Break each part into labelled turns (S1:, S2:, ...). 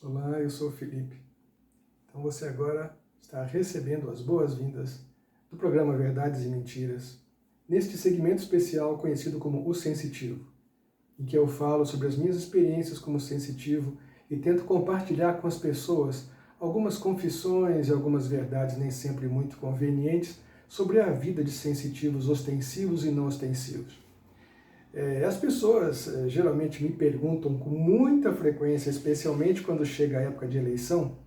S1: Olá, eu sou o Felipe. Então você agora está recebendo as boas-vindas do programa Verdades e Mentiras, neste segmento especial conhecido como O Sensitivo, em que eu falo sobre as minhas experiências como sensitivo e tento compartilhar com as pessoas algumas confissões e algumas verdades nem sempre muito convenientes sobre a vida de sensitivos ostensivos e não ostensivos. As pessoas geralmente me perguntam com muita frequência, especialmente quando chega a época de eleição,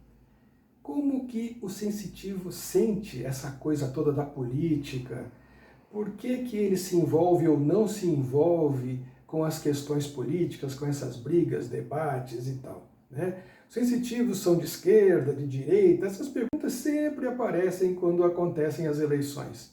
S1: como que o sensitivo sente essa coisa toda da política, por que que ele se envolve ou não se envolve com as questões políticas, com essas brigas, debates e tal, né? Sensitivos são de esquerda, de direita, essas perguntas sempre aparecem quando acontecem as eleições.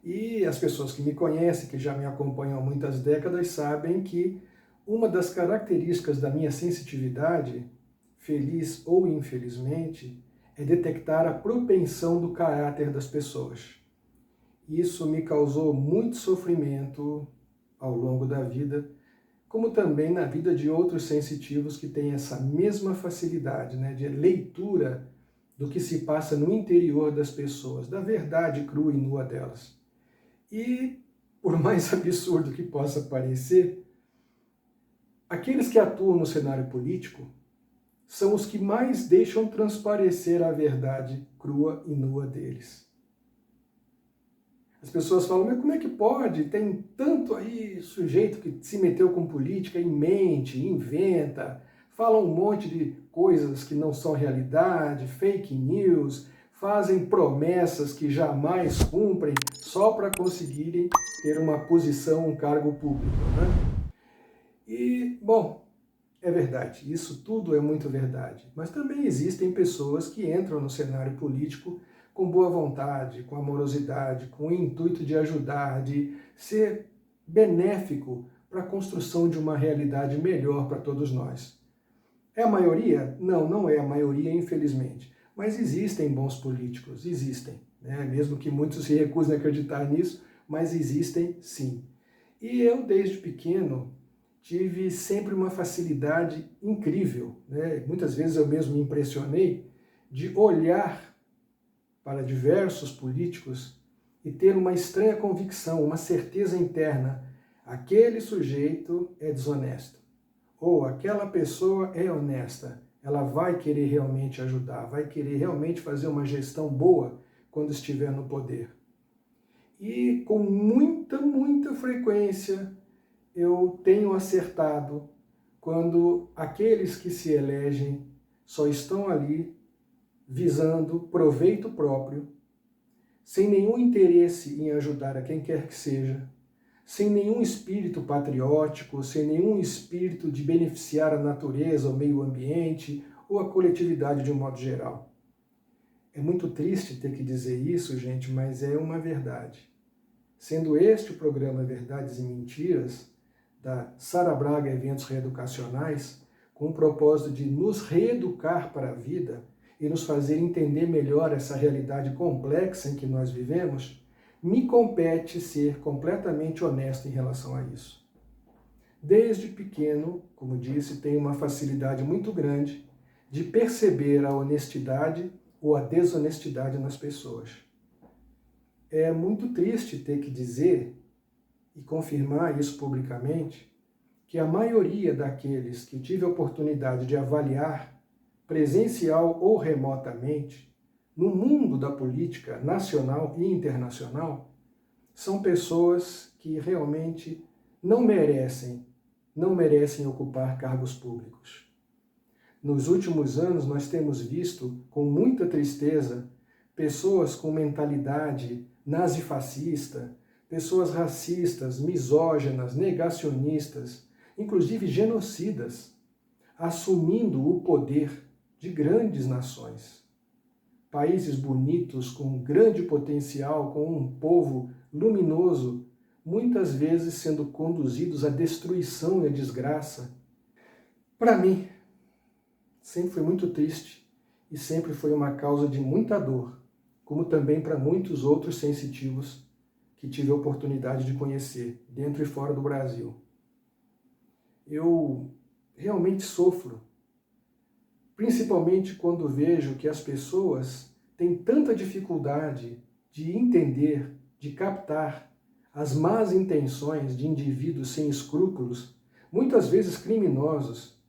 S1: E as pessoas que me conhecem, que já me acompanham há muitas décadas, sabem que uma das características da minha sensitividade, feliz ou infelizmente, é detectar a propensão do caráter das pessoas. Isso me causou muito sofrimento ao longo da vida, como também na vida de outros sensitivos que têm essa mesma facilidade, né, de leitura do que se passa no interior das pessoas, da verdade crua e nua delas. E, por mais absurdo que possa parecer, aqueles que atuam no cenário político são os que mais deixam transparecer a verdade crua e nua deles. As pessoas falam, mas como é que pode? Tem tanto aí sujeito que se meteu com política e mente, inventa, fala um monte de coisas que não são realidade, fake news, fazem promessas que jamais cumprem só para conseguirem ter uma posição, um cargo público, né? E, bom, é verdade, isso tudo é muito verdade. Mas também existem pessoas que entram no cenário político com boa vontade, com amorosidade, com o intuito de ajudar, de ser benéfico para a construção de uma realidade melhor para todos nós. É a maioria? Não, não é a maioria, infelizmente. Mas existem bons políticos, existem, né? Mesmo que muitos se recusem a acreditar nisso, mas existem sim. E eu, desde pequeno, tive sempre uma facilidade incrível, né? Muitas vezes eu mesmo me impressionei de olhar para diversos políticos e ter uma estranha convicção, uma certeza interna. Aquele sujeito é desonesto. Ou aquela pessoa é honesta, ela vai querer realmente ajudar, vai querer realmente fazer uma gestão boa quando estiver no poder. E com muita frequência eu tenho acertado quando aqueles que se elegem só estão ali visando proveito próprio, sem nenhum interesse em ajudar a quem quer que seja, sem nenhum espírito patriótico, sem nenhum espírito de beneficiar a natureza, o meio ambiente ou a coletividade de um modo geral. É muito triste ter que dizer isso, gente, mas é uma verdade. Sendo este o programa Verdades e Mentiras, da Sara Braga Eventos Reeducacionais, com o propósito de nos reeducar para a vida e nos fazer entender melhor essa realidade complexa em que nós vivemos, me compete ser completamente honesto em relação a isso. Desde pequeno, como disse, tenho uma facilidade muito grande de perceber a honestidade ou a desonestidade nas pessoas. É muito triste ter que dizer e confirmar isso publicamente, que a maioria daqueles que tive a oportunidade de avaliar, presencial ou remotamente, no mundo da política nacional e internacional, são pessoas que realmente não merecem ocupar cargos públicos. Nos últimos anos, nós temos visto, com muita tristeza, pessoas com mentalidade nazifascista, pessoas racistas, misóginas, negacionistas, inclusive genocidas, assumindo o poder de grandes nações. Países bonitos, com grande potencial, com um povo luminoso, muitas vezes sendo conduzidos à destruição e à desgraça. Para mim, sempre foi muito triste e sempre foi uma causa de muita dor, como também para muitos outros sensitivos que tive a oportunidade de conhecer, dentro e fora do Brasil. Eu realmente sofro, principalmente quando vejo que as pessoas têm tanta dificuldade de entender, de captar as más intenções de indivíduos sem escrúpulos, muitas vezes criminosos,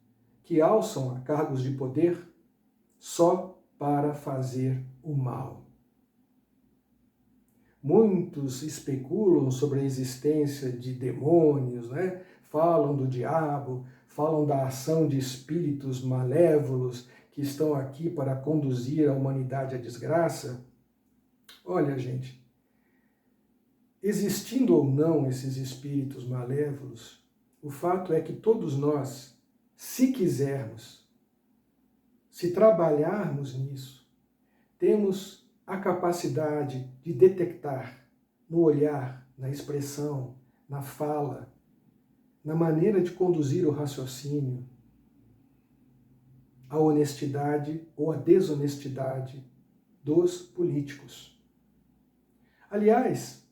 S1: que alçam a cargos de poder só para fazer o mal. Muitos especulam sobre a existência de demônios, né? Falam do diabo, falam da ação de espíritos malévolos que estão aqui para conduzir a humanidade à desgraça. Olha, gente, existindo ou não esses espíritos malévolos, o fato é que todos nós, se quisermos, se trabalharmos nisso, temos a capacidade de detectar no olhar, na expressão, na fala, na maneira de conduzir o raciocínio, a honestidade ou a desonestidade dos políticos. Aliás,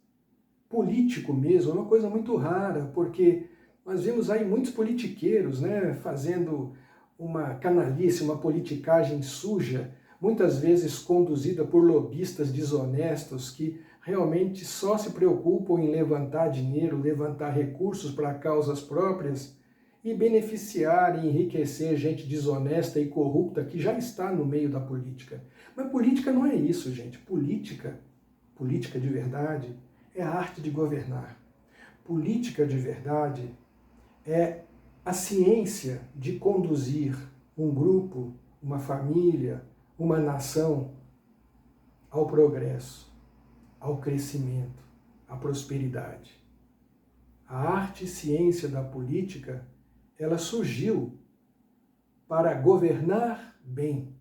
S1: político mesmo é uma coisa muito rara, porque nós vemos aí muitos politiqueiros, né, fazendo uma canalice, uma politicagem suja, muitas vezes conduzida por lobistas desonestos que realmente só se preocupam em levantar dinheiro, levantar recursos para causas próprias e beneficiar e enriquecer gente desonesta e corrupta que já está no meio da política. Mas política não é isso, gente. Política de verdade, é a arte de governar. Política de verdade é a ciência de conduzir um grupo, uma família, uma nação ao progresso, ao crescimento, à prosperidade. A arte e ciência da política, ela surgiu para governar bem.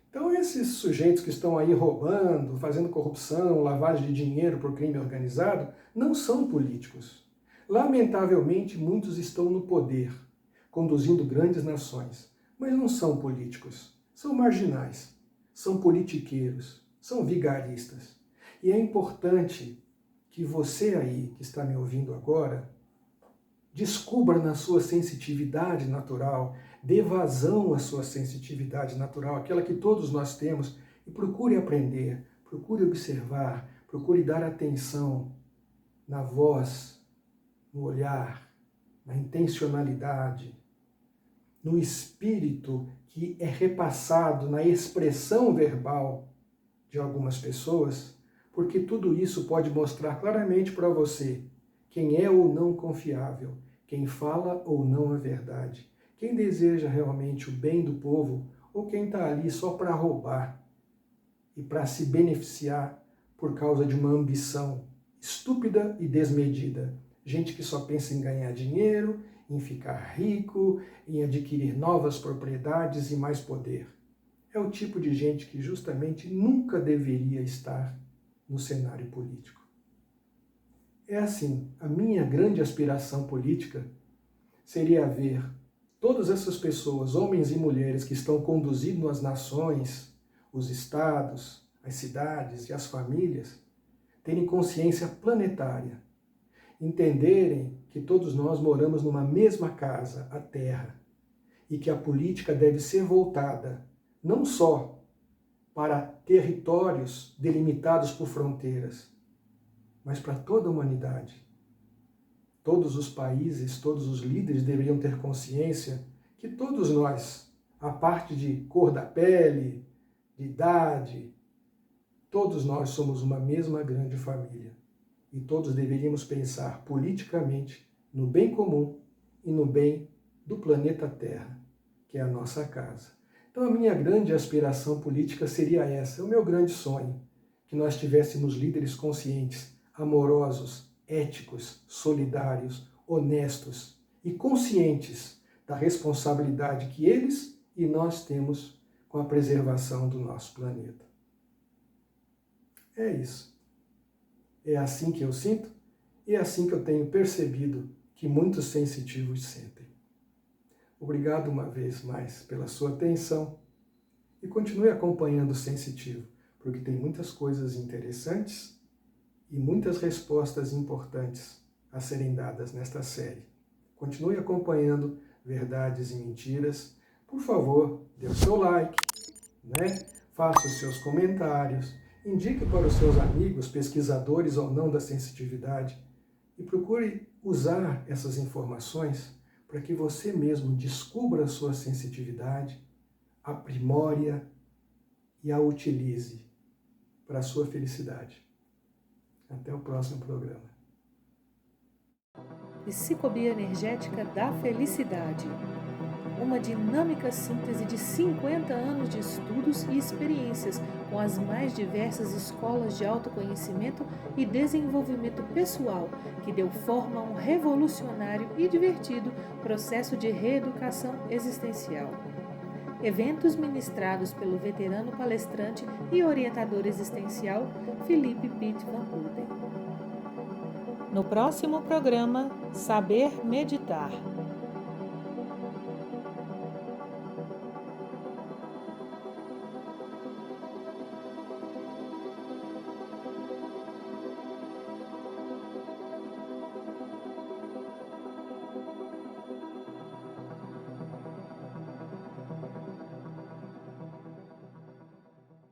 S1: Então esses sujeitos que estão aí roubando, fazendo corrupção, lavagem de dinheiro por crime organizado, não são políticos. Lamentavelmente, muitos estão no poder, conduzindo grandes nações, mas não são políticos. São marginais, são politiqueiros, são vigaristas. E é importante que você aí, que está me ouvindo agora, descubra na sua sensitividade natural, dê vazão à sua sensitividade natural, aquela que todos nós temos, e procure aprender, procure observar, procure dar atenção na voz, no olhar, na intencionalidade, no espírito que é repassado na expressão verbal de algumas pessoas, porque tudo isso pode mostrar claramente para você quem é ou não confiável, quem fala ou não a verdade, quem deseja realmente o bem do povo ou quem está ali só para roubar e para se beneficiar por causa de uma ambição estúpida e desmedida. Gente que só pensa em ganhar dinheiro, em ficar rico, em adquirir novas propriedades e mais poder. É o tipo de gente que justamente nunca deveria estar no cenário político. É assim, a minha grande aspiração política seria ver todas essas pessoas, homens e mulheres que estão conduzindo as nações, os estados, as cidades e as famílias, terem consciência planetária, entenderem que todos nós moramos numa mesma casa, a Terra, e que a política deve ser voltada não só para territórios delimitados por fronteiras, mas para toda a humanidade. Todos os países, todos os líderes deveriam ter consciência que todos nós, a parte de cor da pele, de idade, todos nós somos uma mesma grande família. E todos deveríamos pensar politicamente no bem comum e no bem do planeta Terra, que é a nossa casa. Então a minha grande aspiração política seria essa, o meu grande sonho, que nós tivéssemos líderes conscientes, amorosos, éticos, solidários, honestos e conscientes da responsabilidade que eles e nós temos com a preservação do nosso planeta. É isso. É assim que eu sinto e é assim que eu tenho percebido que muitos sensitivos sentem. Obrigado uma vez mais pela sua atenção e continue acompanhando o Sensitivo, porque tem muitas coisas interessantes e muitas respostas importantes a serem dadas nesta série. Continue acompanhando Verdades e Mentiras, por favor, dê o seu like, né? Faça os seus comentários, indique para os seus amigos, pesquisadores ou não da sensitividade, e procure usar essas informações para que você mesmo descubra a sua sensitividade, aprimore-a e a utilize para a sua felicidade. Até o próximo programa.
S2: Psicobioenergética da felicidade. Uma dinâmica síntese de 50 anos de estudos e experiências com as mais diversas escolas de autoconhecimento e desenvolvimento pessoal, que deu forma a um revolucionário e divertido processo de reeducação existencial. Eventos ministrados pelo veterano palestrante e orientador existencial Felipe Pitt Van Houten. No próximo programa, Saber Meditar.